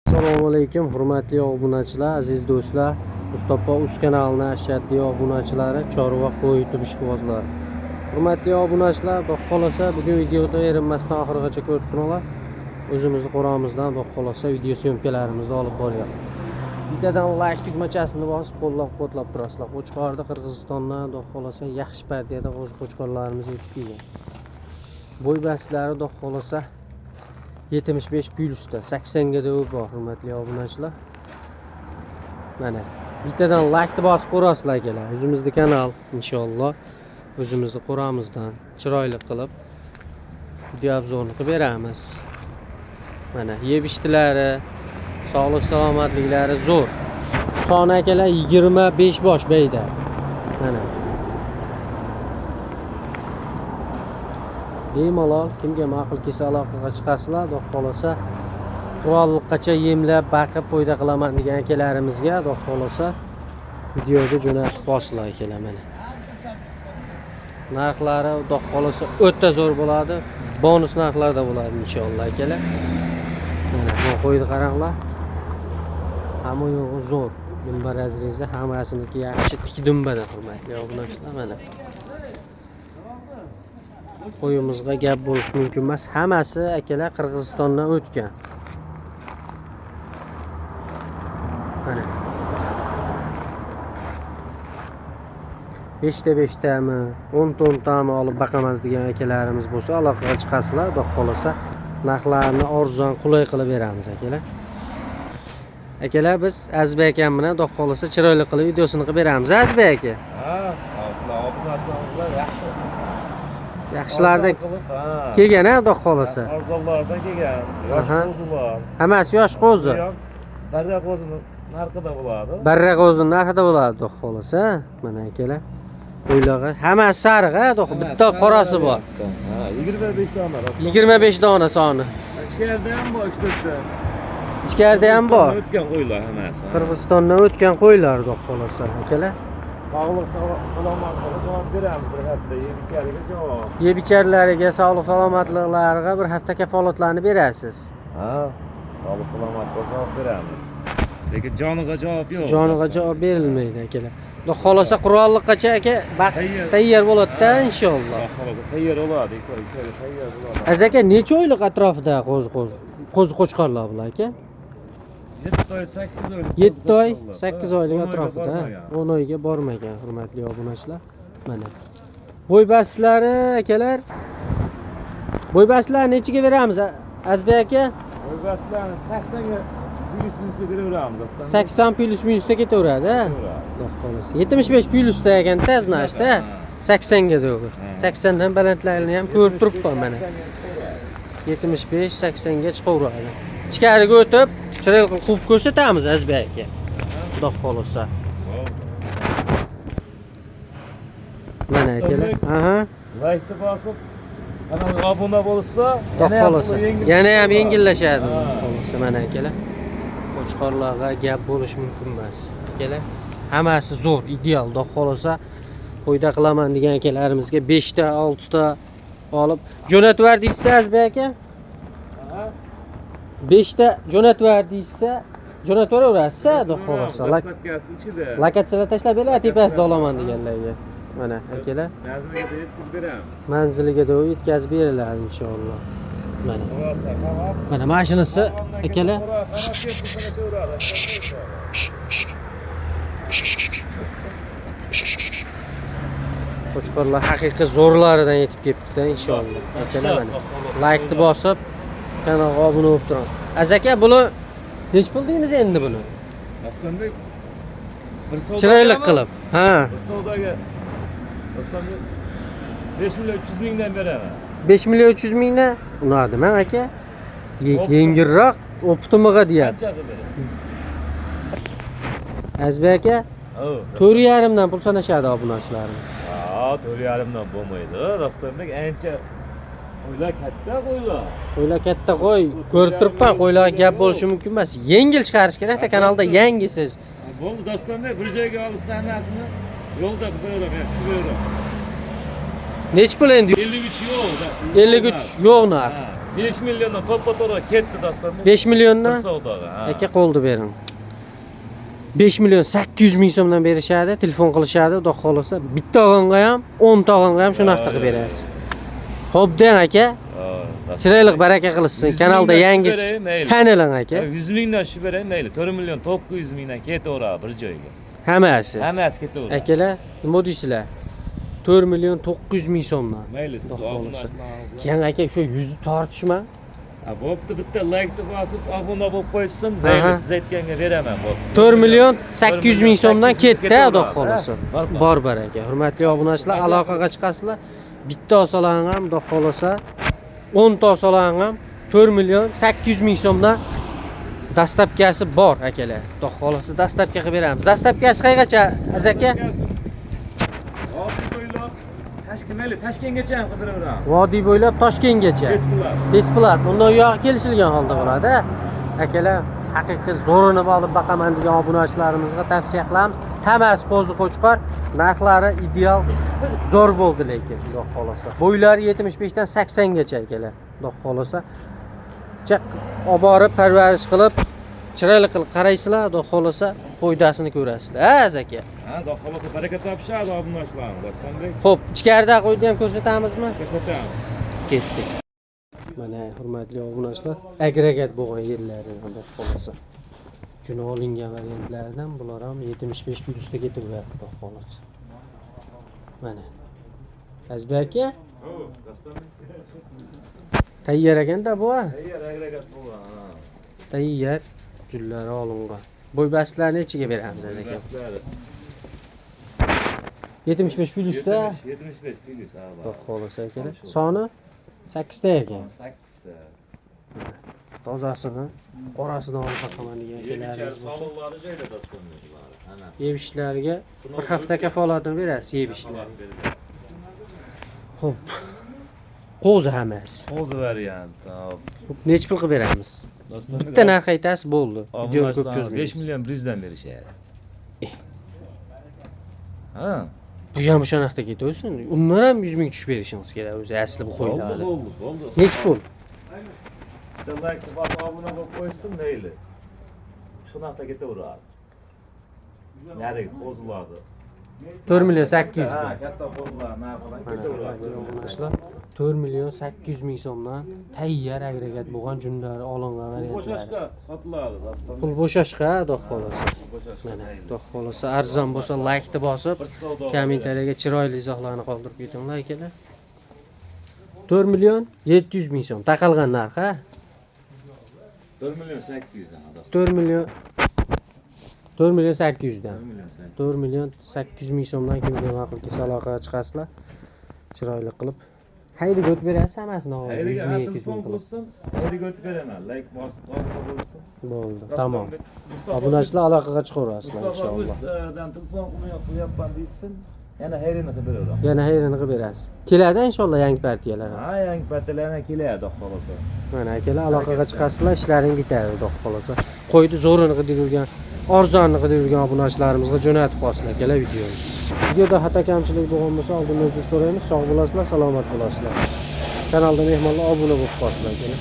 Assalomu alaykum, hurmatli obunachilar, aziz do'stlar. Mustafa Uz kanalining ashaddiy obunachilari, chorva qo'y yutib ishqibozlar. Hurmatli obunachilar, xudo xolasa bugun videoda erinmasdan oxirigacha ko'rib turinglar. O'zimizni qo'ramizdan xudo xolasa video syomkalarimizni olib boryapmiz. Bittadan like tugmachasini bosib qo'llab-quvvatlab turasizlar. Qo'chqorda Qirg'izistondan xudo xolasa yaxshi partiyada o'z qo'chqorlarimiz yetib kelgan. Bo'y bastlari xudo xolasa 75 plyusda 80 ga deb bor, hurmatli obunachilar. Mana bittadan like bosib ko'rasizlar akalar. O'zimizning kanal inshaalloh o'zimizni qo'ramizdan chiroyli qilib video obzorni qilib beramiz. Mana yeb ishtilari, sog'lik salomatliklari zo'r. Soni akalar 25 bosh beyda. Mana bemalol kimga ma'qul kelsa aloqaga chiqasizlar. Xudo xolasa qurolliqgacha yemlab baqib foyda qilaman degan akalarimizga xudo xolasa videoga jo'natib borsizlar akalar. Mana narxlari xudo xolasa o'ta zo'r bo'ladi. Bonus narxlarda bo'ladi inshaalloh akalar. Mana bu qo'yni qaranglar. Hamma yo'g'i zo'r. Dumba razrezi hammasiniki yaxshi tik dumbada, hurmatli obunachilar. Mana qo'yimizga gap bo'lish mumkin emas. Hammasi akalar Qirg'izistondan o'tgan. Mana 5 tami, 10 tami olib baqamiz degan akalarimiz bo'lsa, aloqaga chiqasizlar. Xudo xolasa narxlarni arzon, qulay qilib beramiz akalar. Akalar biz Azbek akam bilan xudo xolasa chiroyli qilib videosini qilib beramiz. Azbek aka. Ha, obunachilar yaxshi. Yaxshilardan kelgan ha, xudo xolasa. Arzonlardan kelgan. Yosh qo'zilar. Hammasi yosh qo'zi. Barra qo'zining narxida bo'ladi. Barra qo'zining narxida bo'ladi, xudo xolasa. Mana akalar. Qo'ylarga hammasi sariq ha, bitta qorasi bor. Ha, 25 dona. 25 dona soni. Ichkarida ham bor 3-4 ta. Ichkarida ham bor. O'tgan qo'ylar hammasi. Qirg'izistondan o'tgan qo'ylar, xudo xolasa akalar. Sog'lik salomatligiga javob beramiz bir hafta, yeb-ichariga javob. Yeb-icharlariga, sog'lik salomatliklariga bir hafta kafolatlarni berasiz. Ha, sog'lik salomatligiga javob beramiz. Lekin joniga javob yo'q. Joniga javob berilmaydi akalar. Xudo xolasa qurolliqgacha aka tayyor bo'ladi-da inshaalloh. Xolos, tayyor bo'ladi, tayyor bo'ladi. Aka necha oylik atrofida qo'zi qo'chqorlar bular aka? 7 oy, 8 oylik. 7 oy, 8 oylik atrofida, 10 oyga bormagan, hurmatli obunachilar. Mana bo'y bastlari akalar. Bo'y bastlarni nechiga beramiz Azbek aka? Bo'y bastlarni 80 ga plus minusga beraveramiz aslında. 80 plus minusda ketaveradi, ha? Xudo xolasa. 75 plusda ekanda, znashda. 80 ga doğru. 80 dan balandlarini ham ko'rib turibman mana. 75 80 ga chiqaveradi. Ichkariga o'tib, chiroyli qilib quvib ko'rsatamiz Azbek aka. Xudo xolasa. Mana akalar. Aha. Like bosib, kanalga obuna bo'lsa, yana ham yengillashadi. Xolasa mana akalar. Qo'chqorlarga gap bo'lish mumkin emas. Akalar, hammasi zo'r, ideal. Xudo xolasa foyda qilaman degan akalarimizga 5 ta, 6 ta olib jo'natver deysiz Azbek aka. 5 ta jo'natver deysiz, jo'nataveraverasiz, xudo xolasa. Lokatsiyalar tashlab beradi, tepasida olaman deganlarga. Mana akalar. Manziliga yetkazib beramiz. Manziliga yetkazib beriladi inshaalloh. Mana. Mana mashinasi akalar. Qo'chqorlar haqiqiy zo'rlaridan yetib kelibdi inshaalloh. Akalar mana. Like bosib, kanalga obuna bo'lib turing. Aka, buni nech pul deymiz endi buni? Aslanbek bir savdo chiroyli qilib. Ha. Bir savdoga Aslanbek 5 million 300 mingdan beraman. 5 million 300 mingdan? Unadimi aka? Yengilroq optimiga deyapti. Qanchaga beraman? Azbek aka, 4,5 dan pul sanashadi obunachilarimiz. Ha, 4,5 dan bo'lmaydi. Aslanbek ancha qo'ylar katta qo'ylar. Qo'ylar katta qo'y. Ko'rib turibman, qo'ylarga gap bo'lishi mumkin emas. Yengil chiqarish kerak-da, kanalda yangisiz. Bo'ldi Dostonbek, bir joyga olsa hammasini yo'lda qo'yaman, tushiraman. Nech pul endi? 53 yo'q. 53 yo'q narx. 5 milyondan to'ppa to'g'ri ketdi Dostonbek. 5 milliondan Bir savdoga. Ha. aka qo'ldi bering. 5 million 800 ming so'mdan berishadi, telefon qilishadi, xudo xolasa bitta og'anga ham, 10 ta og'anga ham shunaqa qilib berasiz. Xo'p deng aka. Chiroyli baraka qilsin. Kanalda yangi kanaling aka. 100 mingdan shu beray mayli. 4 million 900 mingdan ketaveradi bir joyga. Hammasi. Hammasi ketaveradi. Akalar, nima deysizlar? 4 million 900 ming so'mdan. Mayli siz Xudo xolasa. obunachilaringiz. Keyin aka shu 100 tortishma. Bo'pti, bitta like-ni bosib, obuna bo'lib qo'ysin. Mayli siz aytganga beraman, bo'pti. 4 million 800 ming so'mdan ketdi, xudo xolasa. Bor baraka. Hurmatli obunachilar, aloqaga chiqasizlar. Bitta olsalaring ham, xudo xolasa 10 ta olsalaring ham 4 million 800 ming so'mdan dastlabkasi bor akalar. Xudo xolasa dastlabki qilib beramiz. Dastlabkasi qayergacha aka? Toshkentgacha ham qidiraveramiz. Vodiy bo'ylab Toshkentgacha. Besplat. Undan yo'q kelishilgan holda bo'ladi. Akalar, haqiqiy zo'rini olib boqaman degan obunachilarimizga tavsiya qilamiz. Hammasi qo'zi qo'chqor, narxlari ideal, zo'r bo'ldi lekin, xudo xolasa. Bo'ylari 75 dan 80 gacha akalar, xudo xolasa. Chiq olib borib parvarish qilib, chiroyli qilib qaraysizlar, xudo xolasa foydasini ko'rasizlar. Ha, aka. Ha, xudo xolasa baraka topishadi obunachilarimiz, Dostonbek. Xo'p, ichkarida qo'ydi ham ko'rsatamizmi? Ko'rsatamiz. Ketdik. Mana hurmatli obunachilar, agregat bo'lgan yerlari xudo xolasa. Juni olingan variantlardan bular ham 75 plyusda ketib berdi, xudo xolasa. Mana. Azbek aka? Tayyor ekanda bu. Tayyor agregat bo'lgan. Tayyor jullari olingan. Bo'y bastlarni nechiga beramiz aka? 75 plyusda. 75 plyus ha. Xudo xolasa akalar. Soni 8 ta ekan. 8 ta. Tozasini qorasidan olib boqaman degan akalarimiz bo'lsa. Salonlari joyda Dostonbeklar. Ana. Yebishlarga bir hafta kafolatini berasiz yebishlarga. Xo'p. Qo'zi hammasi. Qo'zi variant. Necha pul qilib beramiz? Bitta narx aytasiz bo'ldi. Video ko'p cho'zmaydi. 5 million 100 dan berishadi. Ha. Bu ham o'shanaqda ketaversin. Undan ham 100 ming tushib berishingiz kerak o'zi asli bu qo'ylarni. Bo'ldi. Necha pul? Like bas obuna bo'lib qo'ysin mayli. Shunaqa ketaveradi. Nari qo'ziladi. 4 million 800 Ha, dan. katta qo'zlar narxidan ketaveradi. 4 million 800 ming so'mdan tayyor agregat bo'lgan junlari olingan variantlar. Bo'shashqa sotiladi Dostonbek. Pul bo'shashqa, xudo xolasa. Mana, xudo xolasa arzon bo'lsa like-ni bosib, kommentariyaga chiroyli izohlarni qoldirib ketinglar akalar. 4 million 700 ming so'm taqalgan narx ha. 4 million 800 dan Dostonbek. 4 million 800 dan. 4 million 800. 4 million 800 ming so'mdan kimga ma'qul kelsa aloqaga chiqasizlar. Chiroyli qilib. Haydi o't berasiz hammasini olib. Hayriga telefon qilsin, hayriga o'tib beraman. Like bosib obuna bo'lsin. Bo'ldi, tamam. Obunachilar aloqaga chiqaverasizlar inshaalloh. Dan telefon qilyapman deysin. Yana hayrini qilib beraman. Yana hayrini qilib berasiz. Keladi inshaalloh yangi partiyalar. Ha, yangi partiyalarga keladi, xudo xolasa. Mana akalar aloqaga chiqasizlar, ishlaring bitadi, xudo xolasa. Qo'ydi zo'rini qilib yurgan, arzonni qilib yurgan obunachilarimizga jo'natib qo'yasizlar akalar videoni. Videoda xato kamchilik bo'lgan bo'lsa, oldin uzr so'raymiz. Sog' bo'lasizlar, salomat bo'lasizlar. Kanalda mehmonlar obuna bo'lib qo'yasizlar akalar.